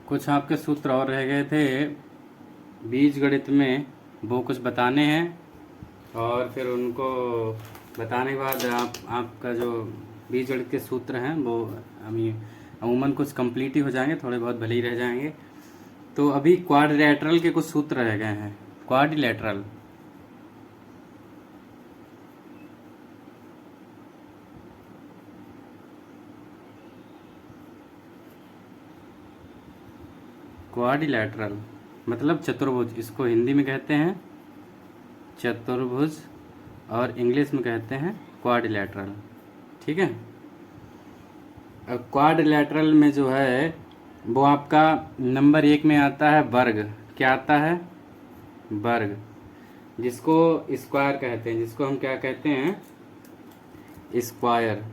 कुछ आपके सूत्र और रह गए थे बीज गणित में, वो कुछ बताने हैं और फिर उनको बताने के बाद आपका जो बीज गणित के सूत्र हैं वो अमूमन कुछ कंप्लीट ही हो जाएंगे, थोड़े बहुत भले ही रह जाएंगे। तो अभी क्वाड्रिलेटरल के कुछ सूत्र रह गए हैं। क्वाड्रिलेटरल क्वाड्रिलेटरल मतलब चतुर्भुज, इसको हिंदी में कहते हैं चतुर्भुज और इंग्लिश में कहते हैं क्वाड्रिलेटरल। ठीक है। अब क्वाड्रिलेटरल में जो है वो आपका नंबर 1 में आता है वर्ग। क्या आता है? वर्ग, जिसको स्क्वायर कहते हैं, जिसको हम क्या कहते हैं? स्क्वायर।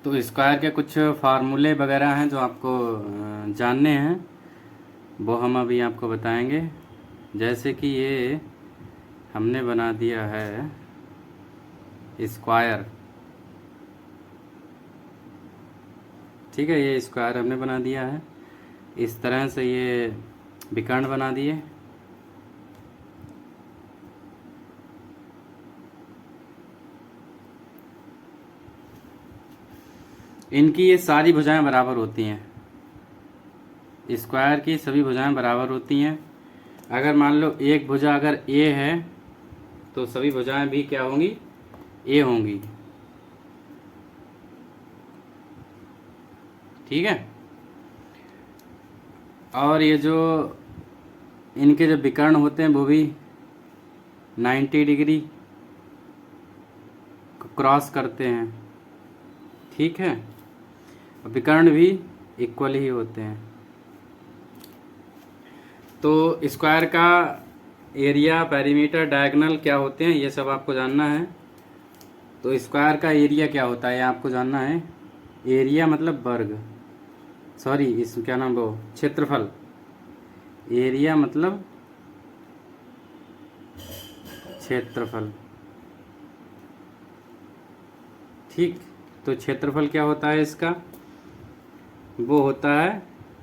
तो स्क्वायर के कुछ फार्मूले वगैरह हैं जो आपको जानने हैं, वो हम अभी आपको बताएंगे। जैसे कि ये हमने बना दिया है स्क्वायर। ठीक है, ये स्क्वायर हमने बना दिया है। इस तरह से ये विकर्ण बना दिए। इनकी ये सारी भुजाएं बराबर होती हैं। स्क्वायर की सभी भुजाएं बराबर होती हैं। अगर मान लो एक भुजा अगर ए है तो सभी भुजाएं भी क्या होंगी? ए होंगी। ठीक है। और ये जो इनके जो विकर्ण होते हैं वो भी 90 डिग्री क्रॉस करते हैं। ठीक है। विकर्ण भी इक्वल ही होते हैं। तो स्क्वायर का एरिया, पेरीमीटर, डायगोनल क्या होते हैं ये सब आपको जानना है। तो स्क्वायर का एरिया क्या होता है ये आपको जानना है। एरिया मतलब वर्ग, सॉरी इस क्या नाम वो क्षेत्रफल। एरिया मतलब क्षेत्रफल। ठीक। तो क्षेत्रफल क्या होता है इसका? वो होता है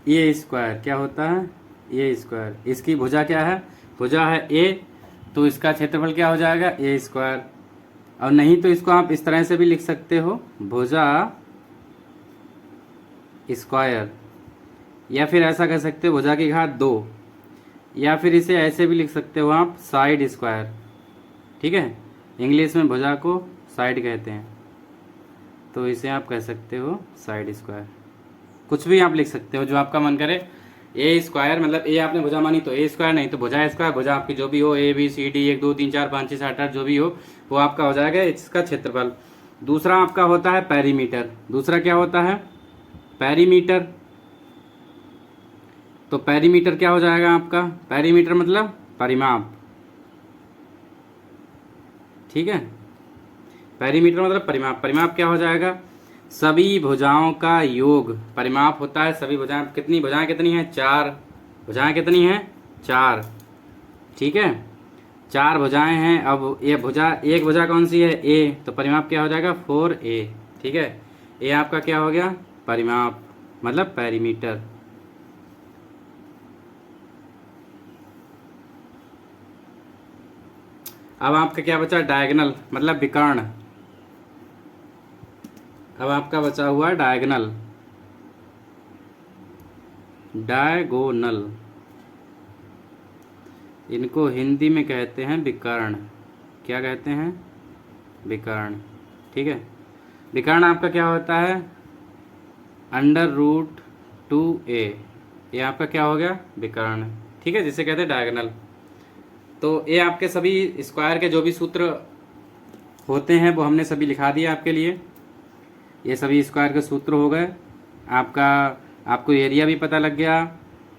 ए स्क्वायर। क्या होता है? ए स्क्वायर। इसकी भुजा क्या है? भुजा है ए, तो इसका क्षेत्रफल क्या हो जाएगा? ए स्क्वायर। और नहीं तो इसको आप इस तरह से भी लिख सकते हो, भुजा स्क्वायर, या फिर ऐसा कह सकते हो भुजा की घात 2, या फिर इसे ऐसे भी लिख सकते हो आप साइड स्क्वायर। ठीक है। इंग्लिश में भुजा को साइड कहते हैं, तो इसे आप कह सकते हो साइड स्क्वायर। कुछ भी आप लिख सकते हो जो आपका मन करे। ए स्क्वायर मतलब ए आपने भुजा मानी तो ए स्क्वायर, नहीं तो भुजा स्क्वायर। भुजा आपकी जो भी हो, ए बी सी डी 1 2 3 4 5 6 7 8 जो भी हो, वो आपका हो जाएगा इसका क्षेत्रफल। दूसरा आपका होता है पेरीमीटर। दूसरा क्या होता है? पेरीमीटर। तो पेरीमीटर क्या हो जाएगा आपका? पेरीमीटर मतलब परिमाप। ठीक है। पेरीमीटर मतलब परिमाप। परिमाप क्या हो जाएगा? सभी भुजाओं का योग परिमाप होता है। सभी भुजाएं, कितनी भुजाएं कितनी हैं? 4 भुजाएं कितनी हैं? 4। ठीक है, 4 भुजाएं हैं। अब ये भुजा, एक भुजा कौन सी है? ए, तो परिमाप क्या हो जाएगा? 4a। ठीक है, ए आपका क्या हो गया? परिमाप मतलब पेरीमीटर। अब आपका क्या बचा? डायगोनल मतलब विकर्ण। अब आपका बचा हुआ डायगोनल। डायगोनल इनको हिंदी में कहते हैं विकर्ण। क्या कहते हैं? विकर्ण। ठीक है। विकर्ण आपका क्या होता है? √2a। ये आपका क्या हो गया? विकर्ण। ठीक है, जिसे कहते हैं डायगोनल। तो ये आपके सभी स्क्वायर के जो भी सूत्र होते हैं वो हमने सभी लिखा दिया आपके लिए। ये सभी स्क्वायर के सूत्र हो गए। आपको एरिया भी पता लग गया,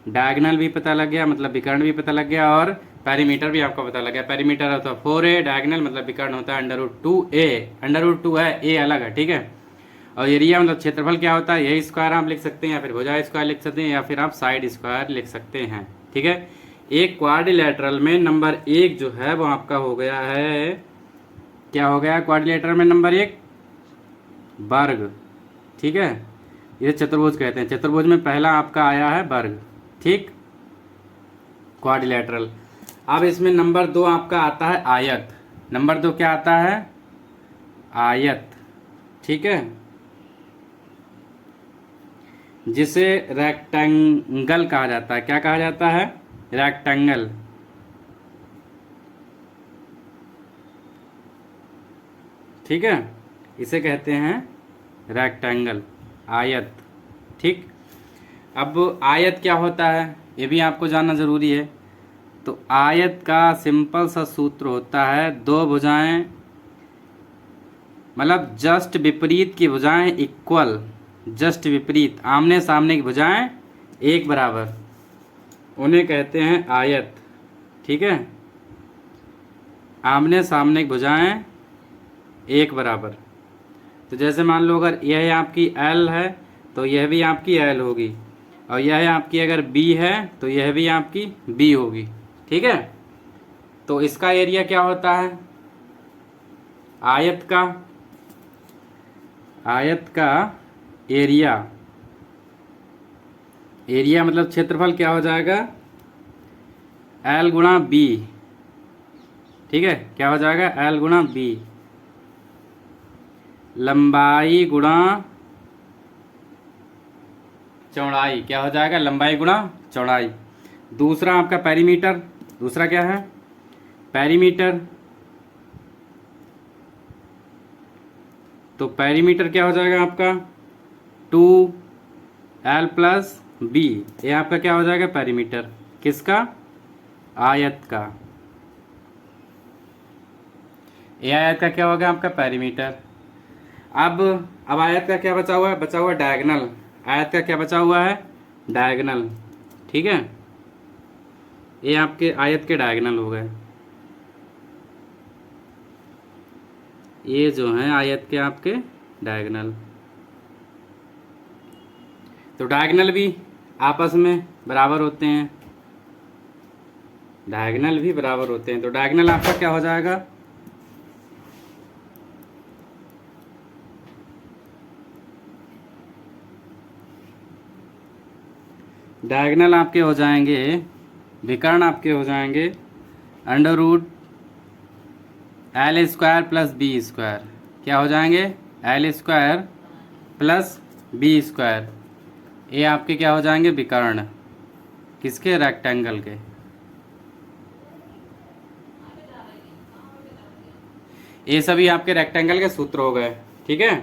डायगोनल भी पता लग गया मतलब विकर्ण भी पता लग गया, और पेरीमीटर भी आपको पता लग गया। पेरीमीटर होता है 4a, डायगोनल मतलब विकर्ण होता है √2a। √2 है, a अलग है। ठीक है। और एरिया मतलब क्षेत्रफल क्या होता है? यही स्क्वायर आप लिख सकते हैं, या फिर भुजा स्क्वायर लिख सकते हैं, या फिर आप साइड स्क्वायर लिख सकते हैं। ठीक है। एक क्वाड्रिलेटरल में नंबर 1 जो है वो आपका हो गया है क्या हो गया क्वाड्रिलेटरल में नंबर 1 वर्ग, ठीक है, ये चतुर्भुज कहते हैं। चतुर्भुज में पहला आपका आया है वर्ग, ठीक, क्वाड्रिलेटरल। अब इसमें नंबर 2 आपका आता है आयत। नंबर 2 क्या आता है? आयत, ठीक है, जिसे रेक्टेंगल कहा जाता है। क्या कहा जाता है? रेक्टेंगल। ठीक है, इसे कहते हैं रेक्टेंगल, आयत, ठीक। अब आयत क्या होता है ये भी आपको जानना जरूरी है। तो आयत का सिंपल सा सूत्र होता है, दो भुजाएं मतलब जस्ट विपरीत की भुजाएं इक्वल, जस्ट विपरीत आमने सामने की भुजाएं एक बराबर, उन्हें कहते हैं आयत, ठीक है। आमने सामने की भुजाएं एक बराबर। तो जैसे मान लो अगर यह आपकी L है तो यह भी आपकी L होगी, और यह आपकी अगर B है तो यह भी आपकी B होगी, ठीक है। तो इसका एरिया क्या होता है? आयत का एरिया, एरिया मतलब क्षेत्रफल क्या हो जाएगा? L गुणा B, ठीक है, क्या हो जाएगा? L गुणा B, लंबाई गुणा चौड़ाई, क्या हो जाएगा? लंबाई गुणा चौड़ाई। दूसरा आपका पेरीमीटर, दूसरा क्या है? पेरीमीटर। तो पेरीमीटर क्या हो जाएगा आपका? 2L प्लस B, ये आपका क्या हो जाएगा? पेरीमीटर किसका? आयत का। ये आयत का क्या होगा? आपका पेरीमीटर। अब आयत का क्या बचा हुआ है? बचा हुआ है डायगोनल। आयत का क्या बचा हुआ है? डायगोनल, ठीक है। ये आपके आयत के डायगोनल हो गए, ये जो हैं आयत के आपके डायगोनल। तो डायगोनल भी आपस में बराबर होते हैं, डायगोनल भी बराबर होते हैं। तो डायगोनल आपका क्या हो जाएगा? डायगोनल आपके हो जाएंगे, विकर्ण आपके हो जाएंगे under root L square plus B square. क्या हो जाएंगे? L square plus B square. ये आपके क्या हो जाएंगे? विकर्ण, किसके? रेक्टेंगल के। ये सभी आपके रेक्टेंगल के सूत्र हो गए, ठीक है।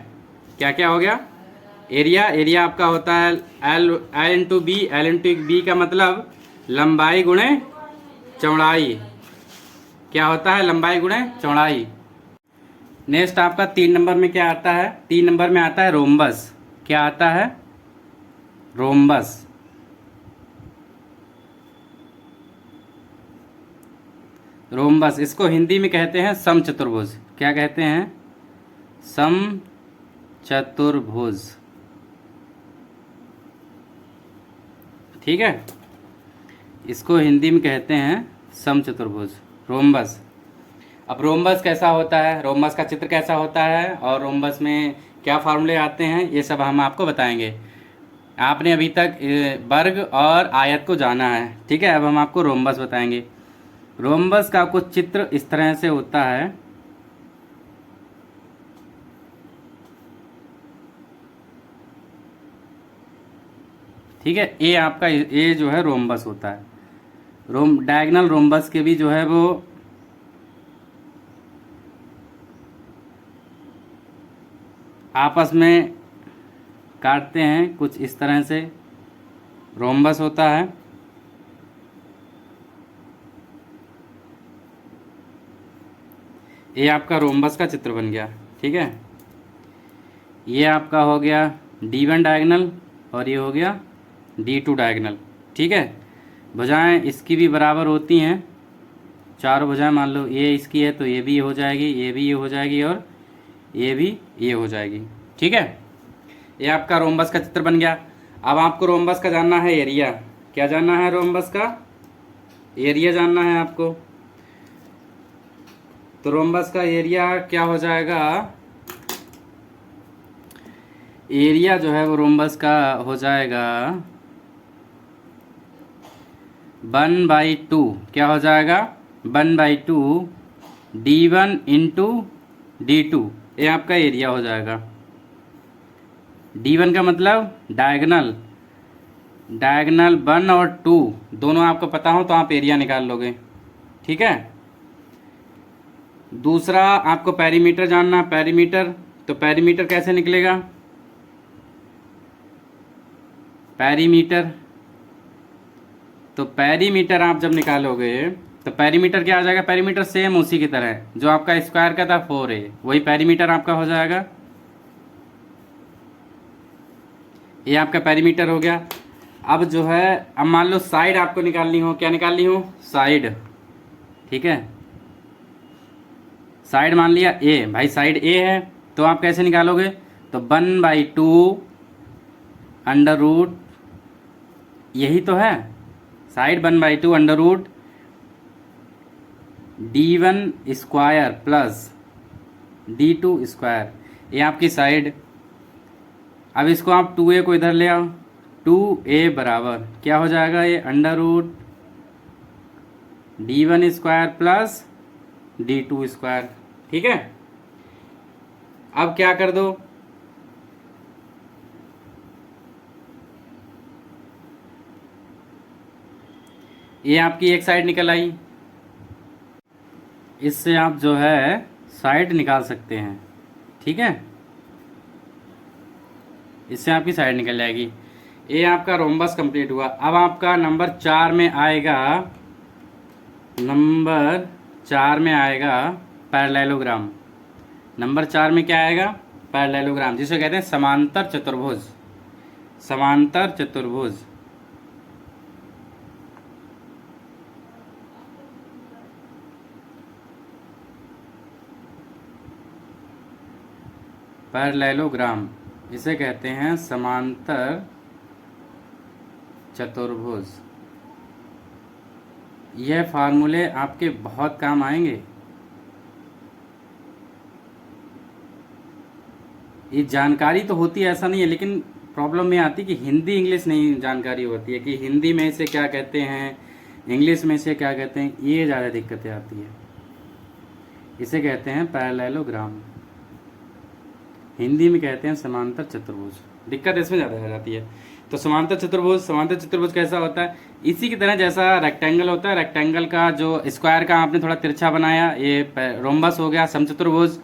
क्या क्या हो गया? एरिया आपका होता है L into B। L into B का मतलब लंबाई गुणे चौड़ाई। क्या होता है? लंबाई गुणे चौड़ाई। नेक्स्ट आपका 3 नंबर में क्या आता है? 3 नंबर में आता है रोम्बस। क्या आता है? रोम्बस। रोम्बस, इसको हिंदी में कहते हैं समचतुर्भुज। क्या कहते हैं? समचतुर्भुज, ठीक है। इसको हिंदी में कहते हैं समचतुर्भुज, रोम्बस। अब रोम्बस कैसा होता है, रोम्बस का चित्र कैसा होता है, और रोम्बस में क्या फार्मूले आते हैं, ये सब हम आपको बताएंगे। आपने अभी तक वर्ग और आयत को जाना है, ठीक है। अब हम आपको रोम्बस बताएंगे। रोम्बस का कुछ चित्र इस तरह से होता है, ठीक है। ये आपका ये जो है रोम्बस होता है। डायगोनल रोम्बस के भी जो है वो आपस में काटते हैं कुछ इस तरह से, रोम्बस होता है। ये आपका रोम्बस का चित्र बन गया, ठीक है। ये आपका हो गया D1 डायगोनल और ये हो गया D2 डायगोनल, ठीक है। भुजाएं इसकी भी बराबर होती हैं, चारों भुजाएं। मान लो ये इसकी है तो ये भी ये हो जाएगी, ये भी ये हो जाएगी, और ये भी ये हो जाएगी, ठीक है। ये आपका रोम्बस का चित्र बन गया। अब आपको रोम्बस का जानना है एरिया। क्या जानना है? रोम्बस का एरिया जानना है आपको। तो रोम्बस का एरिया क्या हो जाएगा, एरिया जो है वो रोम्बस का हो जाएगा 1/2, क्या हो जाएगा 1/2 d1 इंटू d2, ये आपका एरिया हो जाएगा। d1 का मतलब डायगनल, डायगनल 1 और 2 दोनों आपको पता हो तो आप एरिया निकाल लोगे, ठीक है। दूसरा आपको पेरीमीटर जानना, पेरीमीटर, तो पेरीमीटर कैसे निकलेगा, पेरीमीटर, तो पेरीमीटर आप जब निकालोगे तो पेरीमीटर क्या आ जाएगा, पेरीमीटर सेम उसी की तरह है जो आपका स्क्वायर का था 4a, वही पेरीमीटर आपका हो जाएगा। ये आपका पेरीमीटर हो गया। अब जो है, अब मान लो साइड आपको निकालनी हो, क्या निकालनी हो, साइड, ठीक है। साइड मान लिया ए, भाई साइड ए है तो आप कैसे निकालोगे, तो 1/2 अंडर रूट, यही तो है side, 1/2 under root d1 square plus d2 square, ये आपकी साइड। अब इसको आप 2a को इधर ले आओ, 2a बराबर क्या हो जाएगा, ये under root d1 square plus d2 square, ठीक है। अब क्या कर दो, ये आपकी एक साइड निकल आई, इससे आप जो है साइड निकाल सकते हैं, ठीक है, इससे आपकी साइड निकल जाएगी। ये आपका रोम्बस कंप्लीट हुआ। अब आपका नंबर 4 में आएगा, नंबर 4 में आएगा पैरेललोग्राम। नंबर 4 में क्या आएगा, पैरेललोग्राम, जिसे कहते हैं समांतर चतुर्भुज, समांतर चतुर्भुज। पैरेललोग्राम इसे कहते हैं समांतर चतुर्भुज। यह फार्मूले आपके बहुत काम आएंगे। ये जानकारी तो होती है, ऐसा नहीं है, लेकिन प्रॉब्लम ये आती है कि हिंदी इंग्लिश नहीं जानकारी होती है कि हिंदी में इसे क्या कहते हैं, इंग्लिश में इसे क्या कहते हैं, ये ज़्यादा दिक्कतें आती है। इसे कहते हैं पैरेललोग्राम, हिंदी में कहते हैं समांतर चतुर्भुज, दिक्कत इसमें ज़्यादा आ जाती है। तो समांतर चतुर्भुज, समांतर चतुर्भुज कैसा होता है, इसी की तरह जैसा रेक्टेंगल होता है, रेक्टेंगल का जो स्क्वायर का आपने थोड़ा तिरछा बनाया, ये रोम्बस हो गया समचतुर्भुज,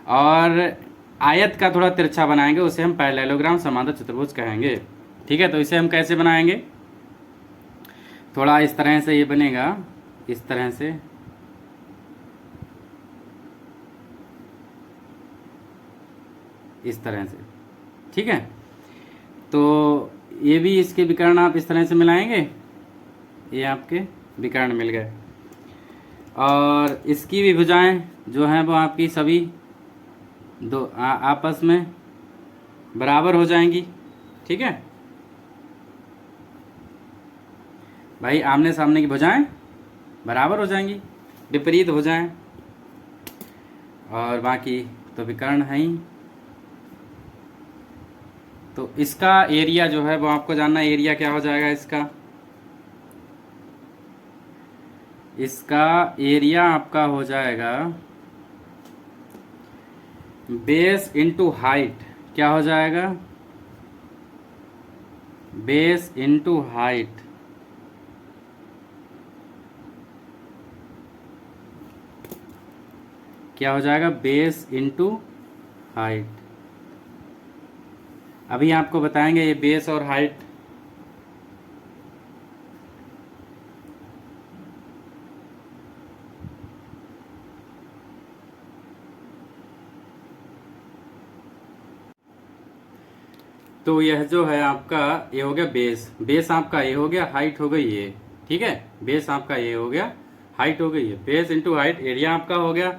और आयत का थोड़ा तिरछा बनाएंगे उसे हम पैरेललोग्राम समांतर चतुर्भुज कहेंगे, ठीक है। तो इसे हम कैसे बनाएंगे, थोड़ा इस तरह से ये बनेगा, इस तरह से, इस तरह से, ठीक है। तो ये भी इसके विकर्ण आप इस तरह से मिलाएंगे, ये आपके विकर्ण मिल गए, और इसकी भी भुजाएं जो हैं वो आपकी सभी दो आपस में बराबर हो जाएंगी, ठीक है भाई, आमने सामने की भुजाएं बराबर हो जाएंगी, विपरीत हो जाएं, और बाकी तो विकर्ण है ही। तो इसका एरिया जो है वो आपको जानना है, एरिया क्या हो जाएगा इसका, इसका एरिया आपका हो जाएगा बेस इंटू हाइट, क्या हो जाएगा, बेस इंटू हाइट, क्या हो जाएगा, बेस इंटू हाइट। अभी आपको बताएंगे ये बेस और हाइट। तो यह जो है आपका ये हो गया बेस, बेस आपका ये हो गया, हाइट हो गई ये, ठीक है, बेस आपका ये हो गया, हाइट हो गई है, बेस इंटू हाइट, एरिया आपका हो गया।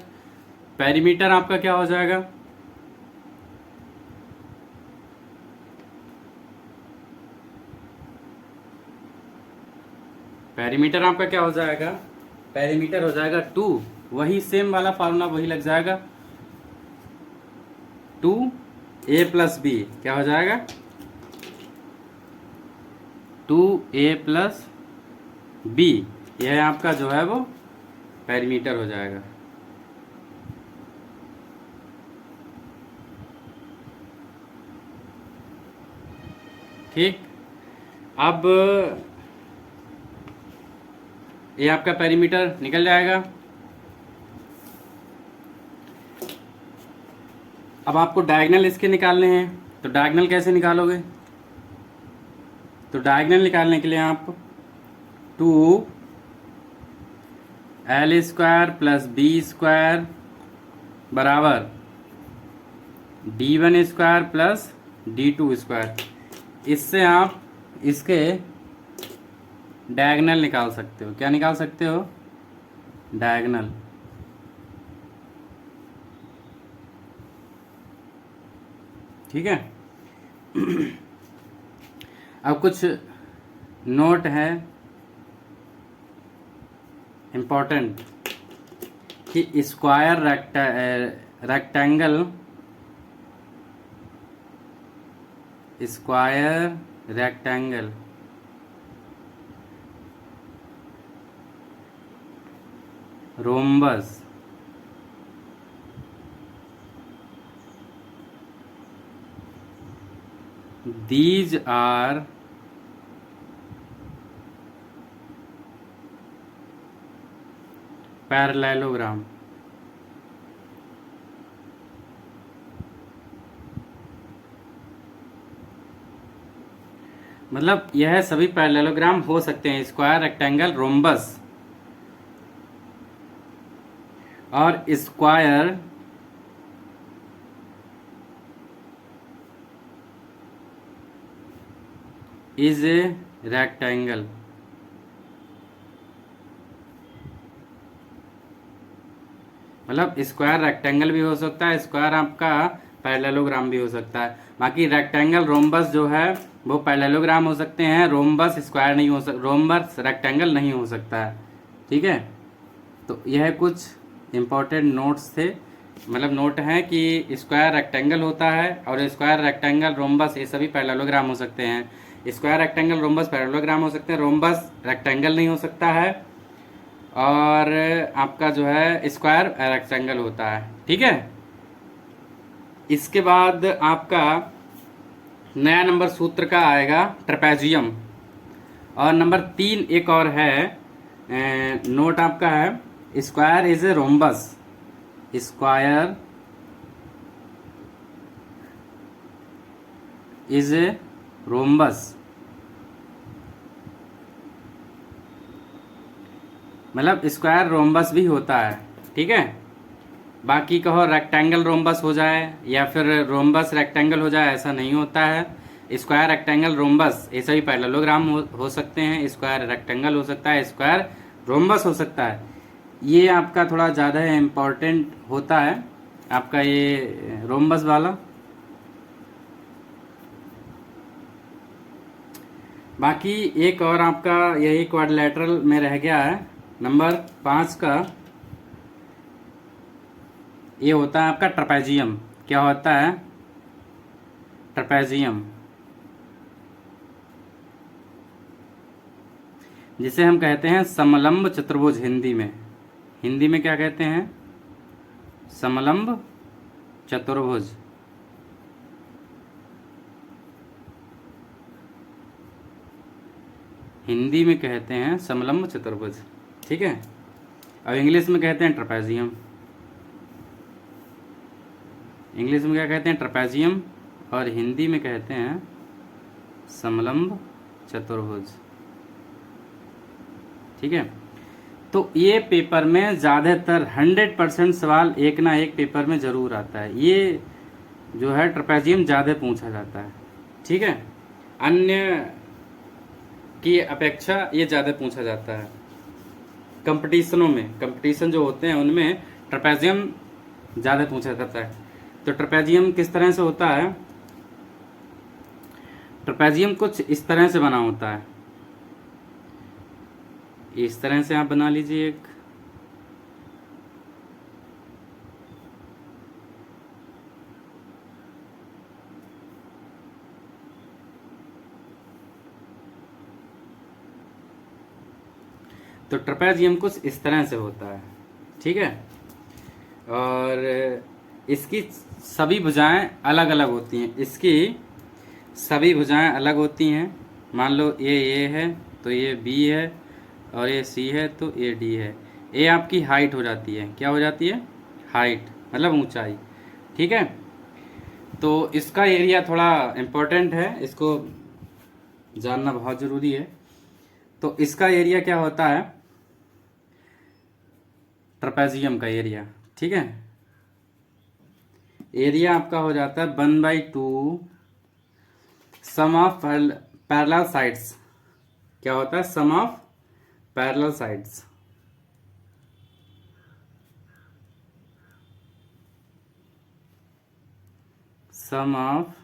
पेरीमीटर आपका क्या हो जाएगा, पेरीमीटर आपका क्या हो जाएगा, पेरीमीटर हो जाएगा 2 वही सेम वाला फार्मूला वही लग जाएगा, 2a+b क्या हो जाएगा, 2a+b, यह आपका जो है वो पेरीमीटर हो जाएगा। ठीक, अब ये आपका पेरीमीटर निकल जाएगा। अब आपको डायगनल इसके निकालने हैं, तो डायगनल कैसे निकालोगे, तो डायगनल निकालने के लिए आप 2l² + b² बराबर d1² + d2², इससे आप इसके डायगनल निकाल सकते हो। क्या निकाल सकते हो, डायगनल। ठीक है। अब कुछ नोट है इम्पोर्टेंट कि square rectangle rhombus these are parallelogram। मतलब यह सभी पैरेललोग्राम हो सकते हैं, स्क्वायर, रेक्टेंगल, रोम्बस और स्क्वायर इज ए रेक्टेंगल। मतलब स्क्वायर रेक्टेंगल भी हो सकता है, स्क्वायर आपका पैरेललोग्राम भी हो सकता है। बाकी रेक्टेंगल रोम्बस जो है वो पैरेललोग्राम हो सकते हैं, रोम्बस स्क्वायर नहीं हो सकता, रोम्बस रेक्टेंगल नहीं हो सकता है। ठीक है, तो यह कुछ इम्पोर्टेंट नोट्स थे, मतलब नोट है कि स्क्वायर रेक्टेंगल होता है और स्क्वायर रेक्टेंगल रोम्बस ये सभी पैरेललोग्राम हो सकते हैं। स्क्वायर रेक्टेंगल रोम्बस पैरेललोग्राम हो सकते हैं, रोम्बस रेक्टेंगल नहीं हो सकता है, और आपका जो है स्क्वायर रेक्टेंगल होता है। ठीक है, इसके बाद आपका नया नंबर सूत्र का आएगा ट्रेपेजियम, और नंबर 3 एक और है नोट आपका है, square is a rhombus. Square is a rhombus, मतलब स्क्वायर रोम्बस भी होता है। ठीक है, बाकी कहो रेक्टेंगल रोम्बस हो जाए या फिर रोम्बस रेक्टेंगल हो जाए, ऐसा नहीं होता है। स्क्वायर रेक्टेंगल रोम्बस ऐसे भी पैरेललोग्राम हो सकते हैं, स्क्वायर रेक्टेंगल हो सकता है, स्क्वायर रोम्बस हो सकता है। ये आपका थोड़ा ज़्यादा इम्पोर्टेंट होता है आपका ये रोम्बस वाला। बाकी एक और आपका यही क्वाड्रिलेटरल में रह गया है, नंबर 5 का ये होता है आपका ट्रेपेजियम। क्या होता है, ट्रेपेजियम, जिसे हम कहते हैं समलंब चतुर्भुज। हिंदी में क्या कहते हैं, समलंब चतुर्भुज। हिंदी में कहते हैं समलंब चतुर्भुज। ठीक है, अब इंग्लिश में कहते हैं ट्रेपेजियम। इंग्लिश में क्या कहते हैं, ट्रेपेजियम, और हिंदी में कहते हैं समलंब चतुर्भुज। ठीक है, तो ये पेपर में ज़्यादातर 100% सवाल एक ना एक पेपर में ज़रूर आता है। ये जो है ट्रेपेजियम ज़्यादा पूछा जाता है। ठीक है, अन्य की अपेक्षा ये ज़्यादा पूछा जाता है कंपटीशनों में, कंपटीशन जो होते हैं उनमें ट्रेपेजियम ज़्यादा पूछा जाता है। तो ट्रेपेजियम किस तरह से होता है, ट्रेपेजियम कुछ इस तरह से बना होता है, इस तरह से आप बना लीजिए एक, तो ट्रपेजियम कुछ इस तरह से होता है, ठीक है। और इसकी सभी भुजाएं अलग अलग होती हैं, इसकी सभी भुजाएं अलग होती हैं। मान लो ये है तो ये बी है, और ये सी है तो ये डी है। ये आपकी हाइट हो जाती है, क्या हो जाती है? हाइट, मतलब ऊंचाई, ठीक है। तो इसका एरिया थोड़ा इम्पोर्टेंट है, इसको जानना बहुत ज़रूरी है। तो इसका एरिया क्या होता है? ट्रपेजियम का एरिया, ठीक है। एरिया आपका हो जाता है 1/2 सम ऑफ पैरेलल साइड्स। क्या होता है? Sum of parallel sides. Sum of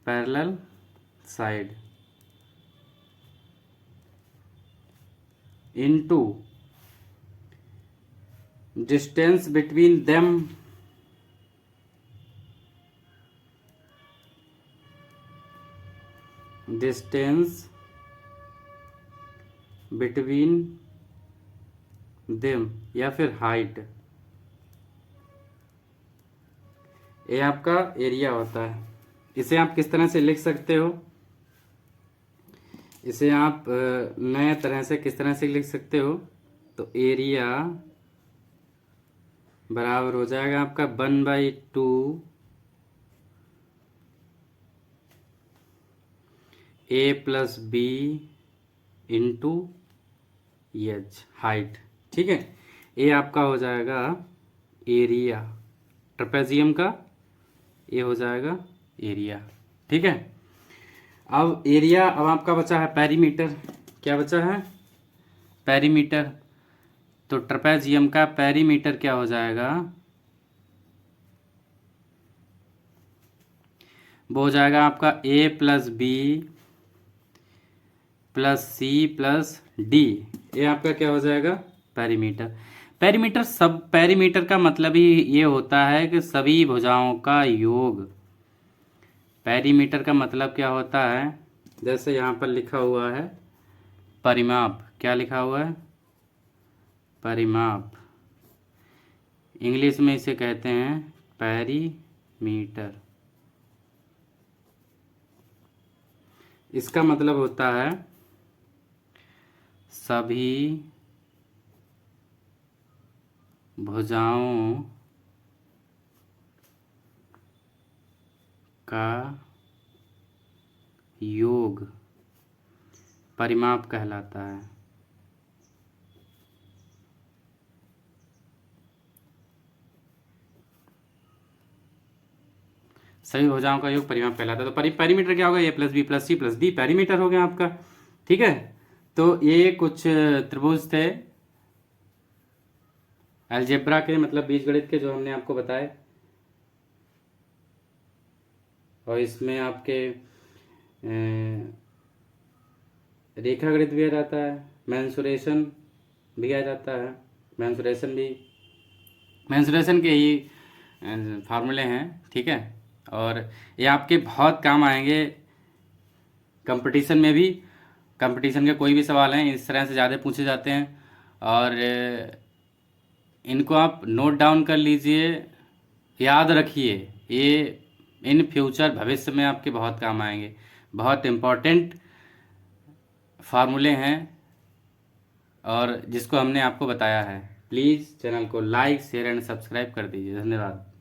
parallel side into distance between them distance between them, या फिर हाइट। ये आपका एरिया होता है। इसे आप किस तरह से लिख सकते हो? इसे आप नए तरह से किस तरह से लिख सकते हो? तो एरिया बराबर हो जाएगा आपका 1/2 A plus B into H, height, ठीक है। ये आपका हो जाएगा एरिया ट्रपेजियम का, ये हो जाएगा एरिया, ठीक है। अब एरिया, अब आपका बचा है पेरीमीटर। क्या बचा है? पेरीमीटर। तो ट्रपेजियम का पेरीमीटर क्या हो जाएगा? वो हो जाएगा आपका A plus B plus C plus D. ये आपका क्या हो जाएगा? पेरीमीटर। पेरीमीटर का मतलब ही ये होता है कि सभी भुजाओं का योग। पेरीमीटर का मतलब क्या होता है? जैसे यहाँ पर लिखा हुआ है परिमाप। क्या लिखा हुआ है? परिमाप। इंग्लिश में इसे कहते हैं पेरीमीटर। इसका मतलब होता है सभी भुजाओं का योग परिमाप कहलाता है। सभी भुजाओं का योग परिमाप कहलाता है। तो पेरीमीटर क्या होगा? A plus B plus C plus D perimeter हो गया आपका, ठीक है। तो ये कुछ त्रिभुज थे अलजेब्रा के, मतलब बीजगणित के, जो हमने आपको बताए। और इसमें आपके रेखागणित भी आ जाता है, मेंसुरेशन भी आ जाता है। मेंसुरेशन के ही फार्मूले हैं, ठीक है। और ये आपके बहुत काम आएंगे कंपटीशन में भी। कंपटीशन के कोई भी सवाल हैं इस तरह से ज़्यादा पूछे जाते हैं, और इनको आप नोट डाउन कर लीजिए, याद रखिए। ये इन फ्यूचर भविष्य में आपके बहुत काम आएंगे। बहुत इम्पोर्टेंट फार्मूले हैं और जिसको हमने आपको बताया है। प्लीज़ चैनल को लाइक शेयर एंड सब्सक्राइब कर दीजिए। धन्यवाद।